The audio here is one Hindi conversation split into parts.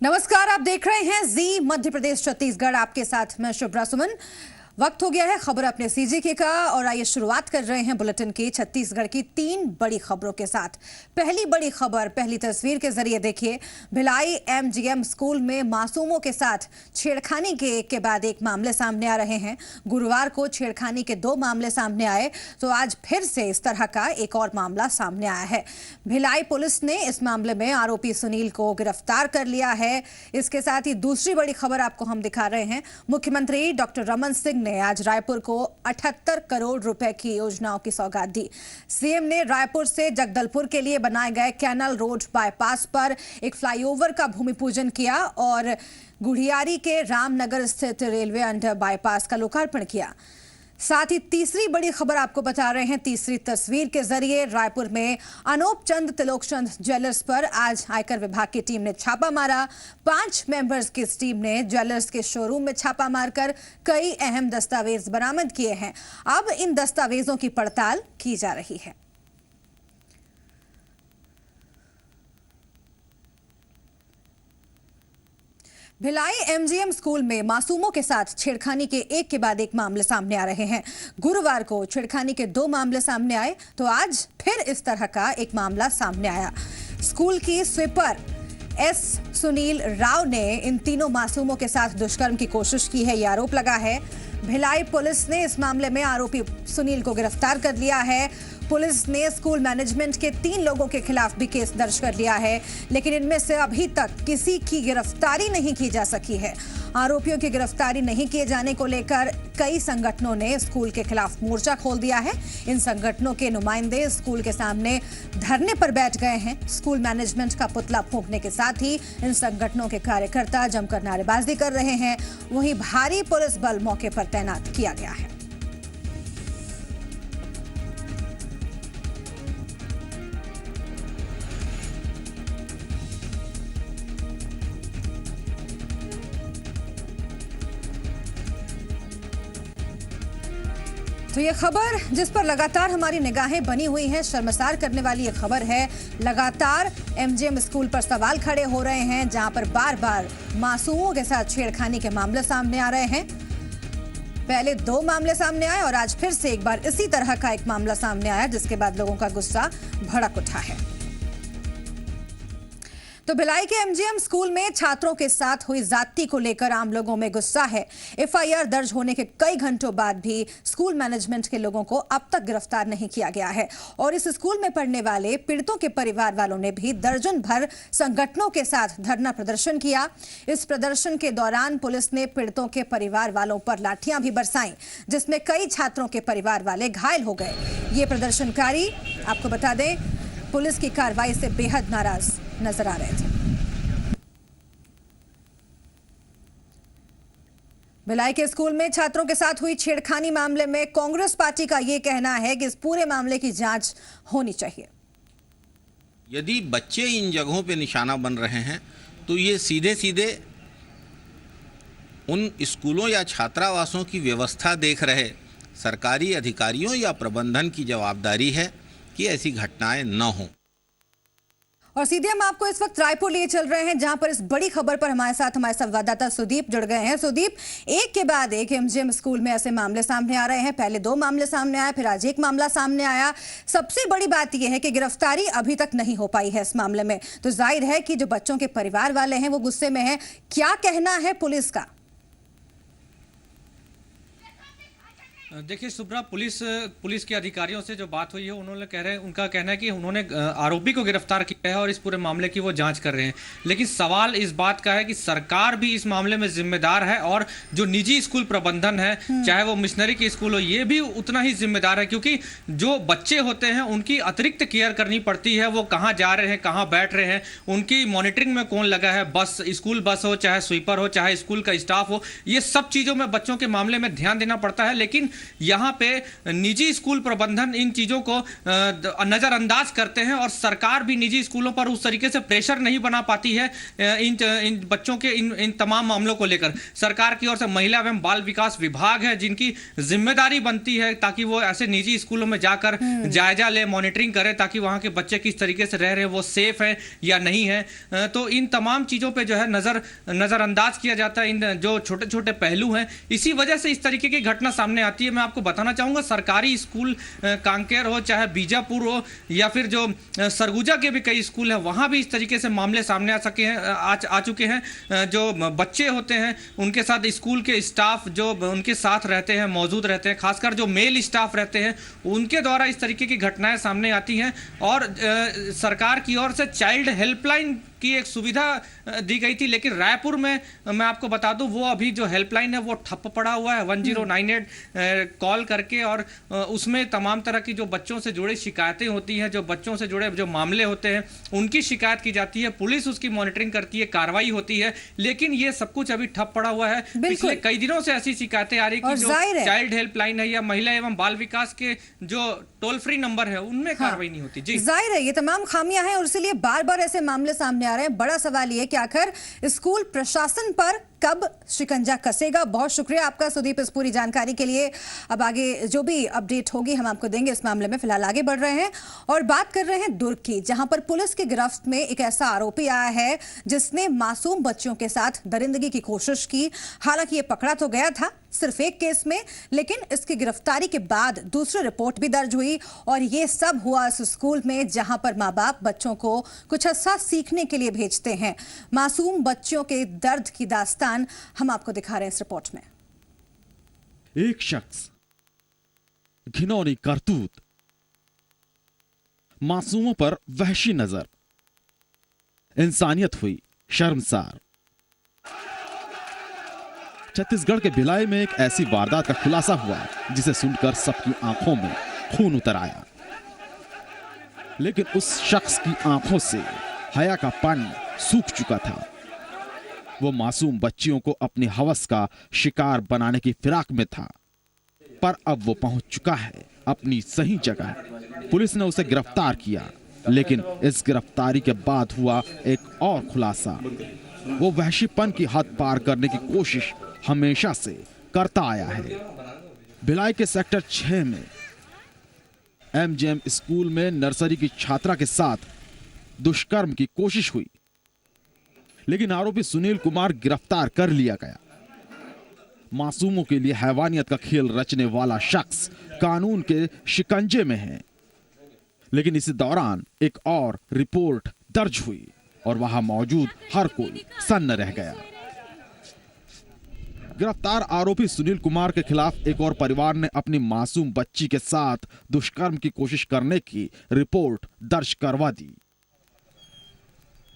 नमस्कार, आप देख रहे हैं जी मध्य प्रदेश छत्तीसगढ़। आपके साथ मैं शुभ्रा सुमन। वक्त हो गया है खबर अपने सीजीके का और आइए शुरुआत कर रहे हैं बुलेटिन की छत्तीसगढ़ की 3 बड़ी खबरों के साथ। पहली बड़ी खबर पहली तस्वीर के जरिए देखिए। भिलाई एमजीएम स्कूल में मासूमों के साथ छेड़खानी के एक के बाद एक मामले सामने आ रहे हैं। गुरुवार को छेड़खानी के 2 मामले सामने आए तो आज फिर से इस तरह का एक और मामला सामने आया है। भिलाई पुलिस ने इस मामले में आरोपी सुनील को गिरफ्तार कर लिया है। इसके साथ ही दूसरी बड़ी खबर आपको हम दिखा रहे हैं। मुख्यमंत्री डॉक्टर रमन सिंह ने आज रायपुर को 78 करोड़ रुपए की योजनाओं की सौगात दी। सीएम ने रायपुर से जगदलपुर के लिए बनाए गए कैनाल रोड बाईपास पर एक फ्लाईओवर का भूमि पूजन किया और गुढ़ियारी के रामनगर स्थित रेलवे अंडर बाईपास का लोकार्पण किया। साथ ही तीसरी बड़ी खबर आपको बता रहे हैं तीसरी तस्वीर के जरिए। रायपुर में अनूप चंद तिलोकचंद ज्वेलर्स पर आज आयकर विभाग की टीम ने छापा मारा। 5 मेंबर्स की इस टीम ने ज्वेलर्स के शोरूम में छापा मारकर कई अहम दस्तावेज बरामद किए हैं। अब इन दस्तावेजों की पड़ताल की जा रही है। भिलाई एमजीएम स्कूल में मासूमों के साथ छेड़खानी के एक के बाद एक मामले सामने आ रहे हैं। गुरुवार को छेड़खानी के 2 मामले सामने आए तो आज फिर इस तरह का एक मामला सामने आया। स्कूल की स्वीपर एस सुनील राव ने इन तीनों मासूमों के साथ दुष्कर्म की कोशिश की है, यह आरोप लगा है। भिलाई पुलिस ने इस मामले में आरोपी सुनील को गिरफ्तार कर लिया है। पुलिस ने स्कूल मैनेजमेंट के 3 लोगों के खिलाफ भी केस दर्ज कर लिया है, लेकिन इनमें से अभी तक किसी की गिरफ्तारी नहीं की जा सकी है। आरोपियों की गिरफ्तारी नहीं किए जाने को लेकर कई संगठनों ने स्कूल के खिलाफ मोर्चा खोल दिया है। इन संगठनों के नुमाइंदे स्कूल के सामने धरने पर बैठ गए हैं। स्कूल मैनेजमेंट का पुतला फूंकने के साथ ही इन संगठनों के कार्यकर्ता जमकर नारेबाजी कर रहे हैं। वहीं भारी पुलिस बल मौके पर तैनात किया गया है। तो ये खबर जिस पर लगातार हमारी निगाहें बनी हुई हैं, शर्मसार करने वाली ये खबर है। लगातार एमजीएम स्कूल पर सवाल खड़े हो रहे हैं, जहां पर बार-बार मासूमों के साथ छेड़खानी के मामले सामने आ रहे हैं। पहले 2 मामले सामने आए और आज फिर से एक बार इसी तरह का एक मामला सामने आया, जिसके बाद लोगों का गुस्सा भड़क उठा है। तो भिलाई के एमजीएम स्कूल में छात्रों के साथ हुई ज्यादती को लेकर आम लोगों में गुस्सा है। एफआईआर दर्ज होने के कई घंटों बाद भी स्कूल मैनेजमेंट के लोगों को अब तक गिरफ्तार नहीं किया गया है और इस स्कूल में पढ़ने वाले पीड़ितों के परिवार वालों ने भी दर्जन भर संगठनों के साथ धरना प्रदर्शन किया। इस प्रदर्शन के दौरान पुलिस ने पीड़ितों के परिवार वालों पर लाठियां भी बरसाईं, जिसमें कई छात्रों के परिवार वाले घायल हो गए। ये प्रदर्शनकारी आपको बता दें पुलिस की कार्रवाई से बेहद नाराज नजर आ रहे थे। भिलाई के स्कूल में छात्रों के साथ हुई छेड़खानी मामले में कांग्रेस पार्टी का यह कहना है कि इस पूरे मामले की जांच होनी चाहिए। यदि बच्चे इन जगहों पे निशाना बन रहे हैं तो ये सीधे सीधे उन स्कूलों या छात्रावासों की व्यवस्था देख रहे सरकारी अधिकारियों या प्रबंधन की जवाबदारी है कि ऐसी घटनाएं न हों। और सीधे हम आपको इस वक्त रायपुर लिए चल रहे हैं, जहां पर इस बड़ी खबर पर हमारे साथ हमारे संवाददाता सुदीप जुड़ गए हैं। सुदीप, एक के बाद एक एमजीएम स्कूल में ऐसे मामले सामने आ रहे हैं। पहले 2 मामले सामने आए, फिर आज एक मामला सामने आया। सबसे बड़ी बात यह है कि गिरफ्तारी अभी तक नहीं हो पाई है इस मामले में। तो जाहिर है कि जो बच्चों के परिवार वाले हैं वो गुस्से में हैं। क्या कहना है पुलिस का? देखिए शुभ्रा, पुलिस के अधिकारियों से जो बात हुई है उनका कहना है कि उन्होंने आरोपी को गिरफ्तार किया है और इस पूरे मामले की वो जांच कर रहे हैं। लेकिन सवाल इस बात का है कि सरकार भी इस मामले में जिम्मेदार है और जो निजी स्कूल प्रबंधन है, चाहे वो मिशनरी की स्कूल हो, ये भी उतना ही जिम्मेदार है, क्योंकि जो बच्चे होते हैं उनकी अतिरिक्त केयर करनी पड़ती है। वो कहाँ जा रहे हैं, कहाँ बैठ रहे हैं, उनकी मॉनिटरिंग में कौन लगा है, स्कूल बस हो, चाहे स्वीपर हो, चाहे स्कूल का स्टाफ हो, ये सब चीज़ों में बच्चों के मामले में ध्यान देना पड़ता है। लेकिन यहाँ पे निजी स्कूल प्रबंधन इन चीज़ों को नज़रअंदाज करते हैं और सरकार भी निजी स्कूलों पर उस तरीके से प्रेशर नहीं बना पाती है इन बच्चों के इन तमाम मामलों को लेकर। सरकार की ओर से महिला एवं बाल विकास विभाग है जिनकी जिम्मेदारी बनती है ताकि वो ऐसे निजी स्कूलों में जाकर जायजा ले, मॉनिटरिंग करे ताकि वहाँ के बच्चे किस तरीके से रह रहे हैं, वो सेफ है या नहीं है। तो इन तमाम चीज़ों पे जो है नज़रअंदाज किया जाता है, इन जो छोटे छोटे पहलू हैं, इसी वजह से इस तरीके की घटना सामने आती है। मैं आपको बताना चाहूँगा सरकारी स्कूल कांकेर हो चाहे बीजापुर हो या फिर जो सरगुजा के भी कई स्कूल हैं वहाँ भी इस तरीके से मामले सामने आ चुके हैं। जो बच्चे होते हैं उनके साथ स्कूल के स्टाफ जो उनके साथ रहते हैं, मौजूद रहते हैं, खासकर जो मेल स्टाफ रहते हैं उनके द्वारा इस तरीके की घटनाएं सामने आती हैं। और सरकार की ओर से चाइल्ड हेल्पलाइन की एक सुविधा दी गई थी, लेकिन रायपुर में मैं आपको बता दूं वो अभी जो हेल्पलाइन है वो ठप पड़ा हुआ है। 1098 कॉल करके और उसमें तमाम तरह की जो बच्चों से जुड़ी शिकायतें होती हैं, जो बच्चों से जुड़े जो मामले होते हैं उनकी शिकायत की जाती है, पुलिस उसकी मॉनिटरिंग करती है, कार्रवाई होती है, लेकिन ये सब कुछ अभी ठप पड़ा हुआ है। पिछले कई दिनों से ऐसी शिकायतें आ रही कि जो चाइल्ड हेल्पलाइन है या महिला एवं बाल विकास के जो टोल फ्री नंबर है उनमें कार्रवाई नहीं होती। जी जाहिर है ये तमाम खामियां हैं और इसलिए बार बार ऐसे मामले सामने आ रहे हैं। बड़ा सवाल ये कि आखिर स्कूल प्रशासन पर कब शिकंजा कसेगा। बहुत शुक्रिया आपका सुदीप इस पूरी जानकारी के लिए। अब आगे जो भी अपडेट होगी हम आपको देंगे इस मामले में। फिलहाल आगे बढ़ रहे हैं और बात कर रहे हैं दुर्ग की, जहां पर पुलिस की गिरफ्त में एक ऐसा आरोपी आया है जिसने मासूम बच्चों के साथ दरिंदगी की कोशिश की। हालांकि ये पकड़ा तो गया था सिर्फ एक केस में, लेकिन इसकी गिरफ्तारी के बाद दूसरी रिपोर्ट भी दर्ज हुई और ये सब हुआ इस स्कूल में जहां पर माँ बाप बच्चों को कुछ अच्छा सीखने के लिए भेजते हैं। मासूम बच्चों के दर्द की दास्तान हम आपको दिखा रहे हैं इस रिपोर्ट में। एक शख्स, घिनौनी करतूत, मासूमों पर वहशी नजर, इंसानियत हुई शर्मसार। छत्तीसगढ़ के भिलाई में एक ऐसी वारदात का खुलासा हुआ जिसे सुनकर सबकी आंखों में खून उतर आया, लेकिन उस शख्स की आंखों से हया का पानी सूख चुका था। वो मासूम बच्चियों को अपनी हवस का शिकार बनाने की फिराक में था, पर अब वो पहुंच चुका है अपनी सही जगह। पुलिस ने उसे गिरफ्तार किया, लेकिन इस गिरफ्तारी के बाद हुआ एक और खुलासा। वो वहशीपन की हद पार करने की कोशिश हमेशा से करता आया है। भिलाई के सेक्टर 6 में MGM स्कूल में नर्सरी की छात्रा के साथ दुष्कर्म की कोशिश हुई, लेकिन आरोपी सुनील कुमार गिरफ्तार कर लिया गया। मासूमों के लिए हैवानियत का खेल रचने वाला शख्स कानून के शिकंजे में है, लेकिन इसी दौरान एक और रिपोर्ट दर्ज हुई और वहां मौजूद हर कोई सन्न रह गया। गिरफ्तार आरोपी सुनील कुमार के खिलाफ एक और परिवार ने अपनी मासूम बच्ची के साथ दुष्कर्म की कोशिश करने की रिपोर्ट दर्ज करवा दी।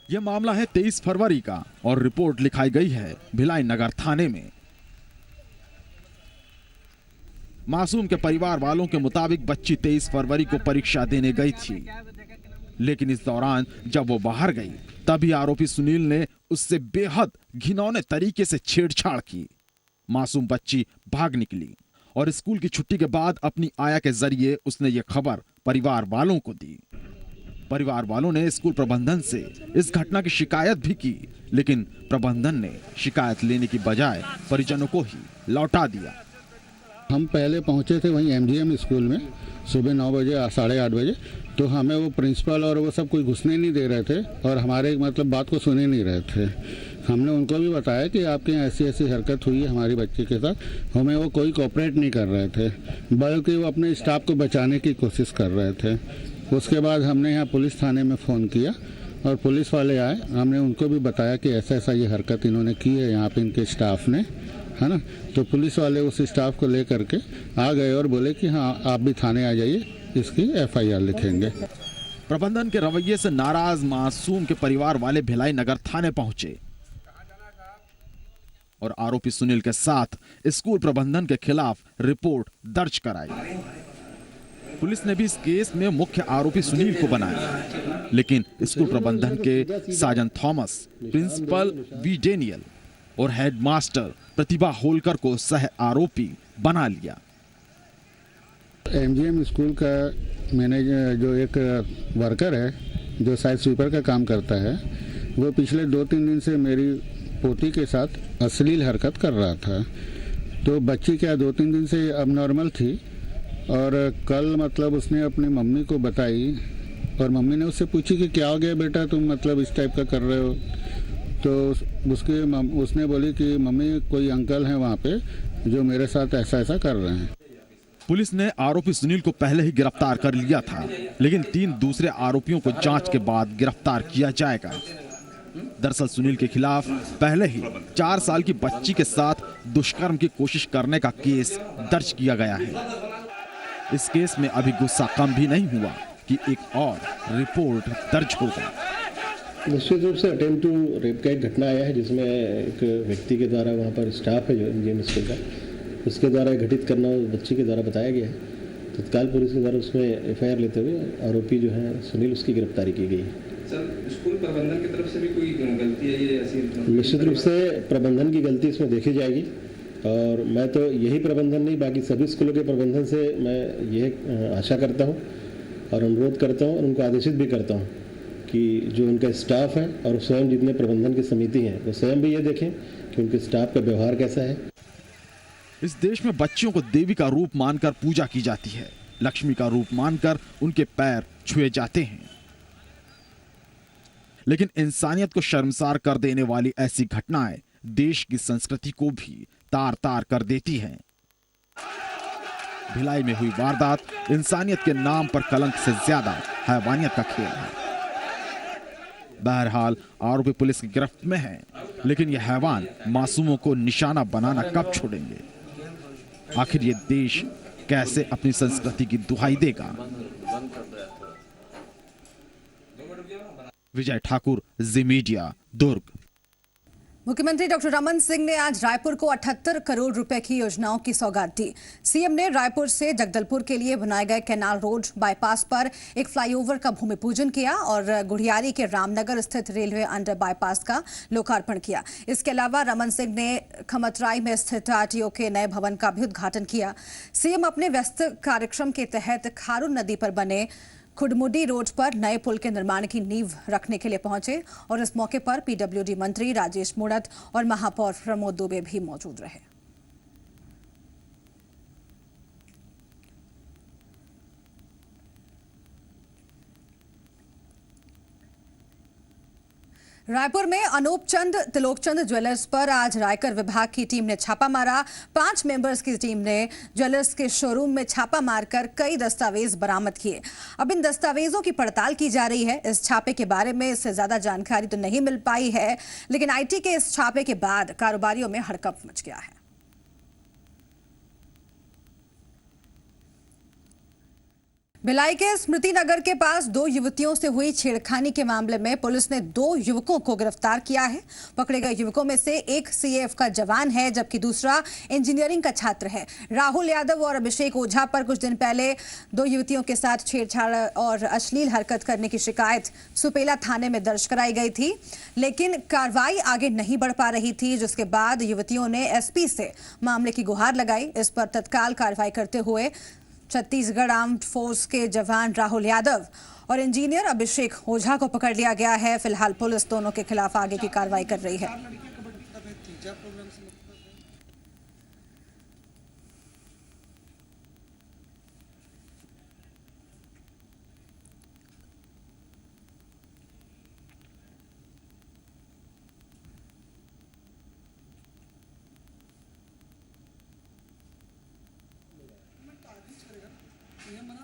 यह मामला है 23 फरवरी का और रिपोर्ट लिखाई गई है भिलाई नगर थाने में। मासूम के परिवार वालों के मुताबिक बच्ची 23 फरवरी को परीक्षा देने गई थी, लेकिन इस दौरान जब वो बाहर गई तभी आरोपी सुनील ने उससे बेहद घिनौने तरीके से छेड़छाड़ की। मासूम बच्ची भाग निकली और स्कूल की छुट्टी के बाद अपनी आया के जरिए उसने ये खबर परिवार वालों को दी। परिवार वालों ने स्कूल प्रबंधन से इस घटना की शिकायत भी की, लेकिन प्रबंधन ने शिकायत लेने की बजाय परिजनों को ही लौटा दिया। हम पहले पहुंचे थे वहीं MGM स्कूल में सुबह 9 बजे 8:30 बजे, तो हमें वो प्रिंसिपल और वो सब कोई घुसने नहीं दे रहे थे और हमारे मतलब बात को सुने नहीं रहे थे। हमने उनको भी बताया कि आपके यहाँ ऐसी ऐसी हरकत हुई है हमारी बच्ची के साथ, हमें वो कोई कोऑपरेट नहीं कर रहे थे, बल्कि वो अपने स्टाफ को बचाने की कोशिश कर रहे थे। उसके बाद हमने यहाँ पुलिस थाने में फ़ोन किया और पुलिस वाले आए, हमने उनको भी बताया कि ऐसा ऐसा ये हरकत इन्होंने की है यहाँ पे इनके स्टाफ ने, है ना। तो पुलिस वाले उस स्टाफ को ले करके आ गए और बोले कि हाँ आप भी थाने आ जाइए, इसकी FIR लिखेंगे। प्रबंधन के रवैये से नाराज मासूम के परिवार वाले भिलाई नगर थाने पहुंचे और आरोपी सुनील के साथ स्कूल प्रबंधन के खिलाफ रिपोर्ट दर्ज कराई। पुलिस ने भी इस केस में मुख्य आरोपी सुनील को बनाया, लेकिन स्कूल प्रबंधन के साजन थॉमस, प्रिंसिपल V डेनियल और हेडमास्टर प्रतिभा होलकर को सह आरोपी बना लिया। एमजीएम स्कूल का मैनेजर जो एक वर्कर है जो साइड स्वीपर का काम करता है, वो पिछले 2-3 दिन से मेरी पोती के साथ अश्लील हरकत कर रहा था। तो बच्ची क्या 2-3 दिन से अब नॉर्मल थी और कल मतलब उसने अपनी मम्मी को बताई और मम्मी ने उससे पूछी कि क्या हो गया बेटा, तुम मतलब इस टाइप का कर रहे हो। तो उसने बोली कि मम्मी कोई अंकल हैं वहाँ पे जो मेरे साथ ऐसा ऐसा कर रहे हैं। पुलिस ने आरोपी सुनील को पहले ही गिरफ्तार कर लिया था, लेकिन 3 दूसरे आरोपियों को जांच के बाद गिरफ्तार किया जाएगा। दरअसल सुनील के खिलाफ पहले ही 4 साल की बच्ची के साथ दुष्कर्म की कोशिश करने का केस दर्ज किया गया है। इस केस में अभी गुस्सा कम भी नहीं हुआ कि एक और रिपोर्ट दर्ज हो गई। निश्चित रूप से अटेम्प्ट टू रेप का एक घटना आया है जिसमें एक व्यक्ति के द्वारा वहाँ पर स्टाफ है जो एमजीएम स्कूल का, उसके द्वारा घटित करना बच्ची के द्वारा बताया गया है। तत्काल पुलिस के द्वारा उसमें एफआईआर लेते हुए आरोपी जो है सुनील, उसकी गिरफ्तारी की गई है। सर, स्कूल प्रबंधन की तरफ से भी कोई गलती है ये ऐसी? निश्चित रूप से प्रबंधन की गलती इसमें देखी जाएगी और मैं तो यही प्रबंधन नहीं, बाकी सभी स्कूलों के प्रबंधन से मैं ये आशा करता हूँ और अनुरोध करता हूँ और उनको आदेशित भी करता हूँ कि जो उनका स्टाफ है और स्वयं जितने प्रबंधन की समिति हैं वो स्वयं भी ये देखें कि उनके स्टाफ का व्यवहार कैसा है। इस देश में बच्चियों को देवी का रूप मानकर पूजा की जाती है, लक्ष्मी का रूप मानकर उनके पैर छुए जाते हैं। लेकिन इंसानियत को शर्मसार कर देने वाली ऐसी घटनाएं देश की संस्कृति को भी तार तार कर देती हैं। भिलाई में हुई वारदात इंसानियत के नाम पर कलंक से ज्यादा हैवानियत का खेल है। बहरहाल आरोपी पुलिस की गिरफ्त में है, लेकिन यह हैवान मासूमों को निशाना बनाना कब छोड़ेंगे? आखिर ये देश कैसे अपनी संस्कृति की दुहाई देगा? विजय ठाकुर, जी मीडिया, दुर्ग। मुख्यमंत्री डॉक्टर रमन सिंह ने आज रायपुर को 78 करोड़ रुपए की योजनाओं की सौगात दी। सीएम ने रायपुर से जगदलपुर के लिए बनाए गए कैनाल रोड बाईपास पर एक फ्लाईओवर का भूमि पूजन किया और गुढ़ियारी के रामनगर स्थित रेलवे अंडर बाईपास का लोकार्पण किया। इसके अलावा रमन सिंह ने खमतराई में स्थित आरटीओ के नए भवन का भी उद्घाटन किया। सीएम अपने व्यस्त कार्यक्रम के तहत खारून नदी पर बने खुडमुडी रोड पर नए पुल के निर्माण की नींव रखने के लिए पहुंचे और इस मौके पर पीडब्ल्यूडी मंत्री राजेश मूणत और महापौर प्रमोद दुबे भी मौजूद रहे। रायपुर में अनूप चंद तिलोकचंद ज्वेलर्स पर आज रायकर विभाग की टीम ने छापा मारा। 5 मेंबर्स की टीम ने ज्वेलर्स के शोरूम में छापा मारकर कई दस्तावेज बरामद किए। अब इन दस्तावेजों की पड़ताल की जा रही है। इस छापे के बारे में इससे ज्यादा जानकारी तो नहीं मिल पाई है, लेकिन आईटी के इस छापे के बाद कारोबारियों में हड़कंप मच गया है। भिलाई के स्मृति नगर के पास 2 युवतियों से हुई छेड़खानी के मामले में पुलिस ने 2 युवकों को गिरफ्तार किया है। पकड़े गए युवकों में से एक सीएएफ का जवान है, जबकि दूसरा इंजीनियरिंग का छात्र है। राहुल यादव और अभिषेक ओझा पर कुछ दिन पहले 2 युवतियों के साथ छेड़छाड़ और अश्लील हरकत करने की शिकायत सुपेला थाने में दर्ज कराई गई थी, लेकिन कार्रवाई आगे नहीं बढ़ पा रही थी, जिसके बाद युवतियों ने एसपी से मामले की गुहार लगाई। इस पर तत्काल कार्रवाई करते हुए छत्तीसगढ़ आर्म्ड फोर्स के जवान राहुल यादव और इंजीनियर अभिषेक ओझा को पकड़ लिया गया है। फिलहाल पुलिस दोनों के खिलाफ आगे की कार्रवाई कर रही है। ये मना